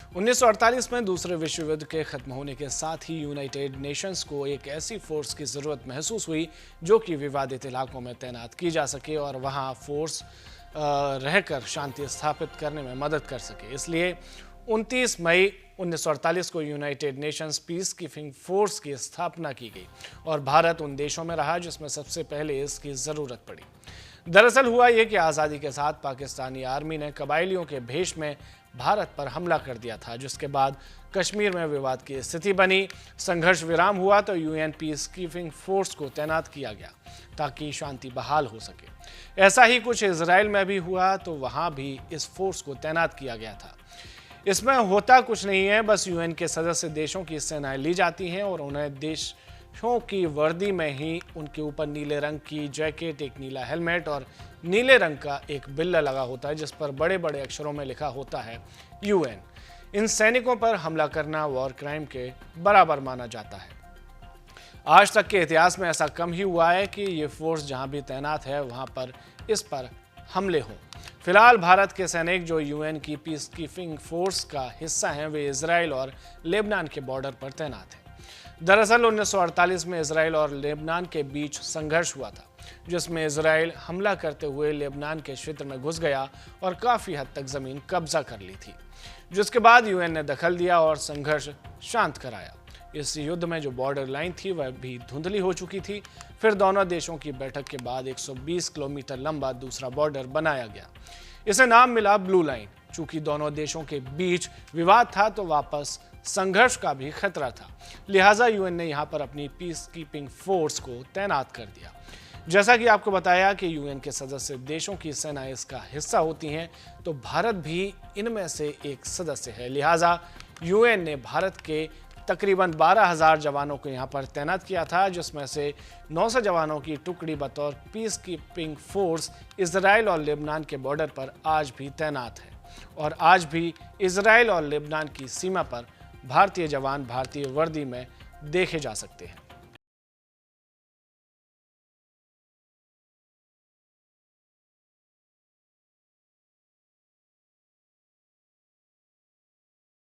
1948 में दूसरे विश्व युद्ध के खत्म होने के साथ ही यूनाइटेड नेशंस को एक ऐसी फोर्स की जरूरत महसूस हुई जो कि विवादित इलाकों में तैनात की जा सके और वहां फोर्स रहकर शांति स्थापित करने में मदद कर सके। इसलिए 29 मई 1948 को United Nations peace keeping force की स्थापना की गई और भारत उन देशों में रहा जिसमें सबसे पहले इसकी जरूरत पड़ी। दरअसल हुआ यह कि आज़ादी के साथ पाकिस्तानी आर्मी ने कबायलियों के भेष में भारत पर हमला कर दिया था, जिसके बाद कश्मीर में विवाद की स्थिति बनी। संघर्ष विराम हुआ तो यूएन पीस कीपिंग फोर्स को तैनात किया गया ताकि शांति बहाल हो सके। ऐसा ही कुछ इजराइल में भी हुआ तो वहां भी इस फोर्स को तैनात किया गया था। इसमें होता कुछ नहीं है, बस यूएन के सदस्य देशों की सेनाएं ली जाती हैं और उन्हें देशों की वर्दी में ही उनके ऊपर नीले रंग की जैकेट, एक नीला हेलमेट और नीले रंग का एक बिल्ला लगा होता है जिस पर बड़े बड़े अक्षरों में लिखा होता है यूएन। इन सैनिकों पर हमला करना वॉर क्राइम के बराबर माना जाता है। आज तक के इतिहास में ऐसा कम ही हुआ है कि ये फोर्स जहां भी तैनात है वहां पर इस पर हमले हों। फिलहाल भारत के सैनिक जो यूएन की पीस कीपिंग फोर्स का हिस्सा हैं, वे इजराइल और लेबनान के बॉर्डर पर तैनात हैं। दरअसल 1948 में इजराइल और लेबनान के बीच संघर्ष हुआ था, जिसमें इजराइल हमला करते हुए लेबनान के क्षेत्र में घुस गया और काफी हद तक जमीन कब्जा कर ली थी, जिसके बाद यूएन ने दखल दिया और संघर्ष शांत कराया। इस युद्ध में जो बॉर्डर लाइन थी वह भी धुंधली हो चुकी थी। फिर दोनों देशों की बैठक के बाद 120 किलोमीटर लंबा दूसरा बॉर्डर बनाया गया। इसे नाम मिला ब्लू लाइन। चूंकि दोनों देशों के बीच विवाद था तो वापस संघर्ष का भी खतरा था, लिहाजा यूएन ने यहां पर अपनी पीस कीपिंग फोर्स को तैनात कर दिया। जैसा कि आपको बताया कि यूएन के सदस्य देशों की सेनाएं इसका हिस्सा होती हैं, तो भारत भी इनमें से एक सदस्य है। लिहाजा यूएन ने भारत के तकरीबन 12,000 जवानों को यहां पर तैनात किया था, जिसमें से 900 जवानों की टुकड़ी बतौर पीस कीपिंग फोर्स इजराइल और लेबनान के बॉर्डर पर आज भी तैनात है और आज भी इजराइल और लेबनान की सीमा पर भारतीय जवान भारतीय वर्दी में देखे जा सकते हैं।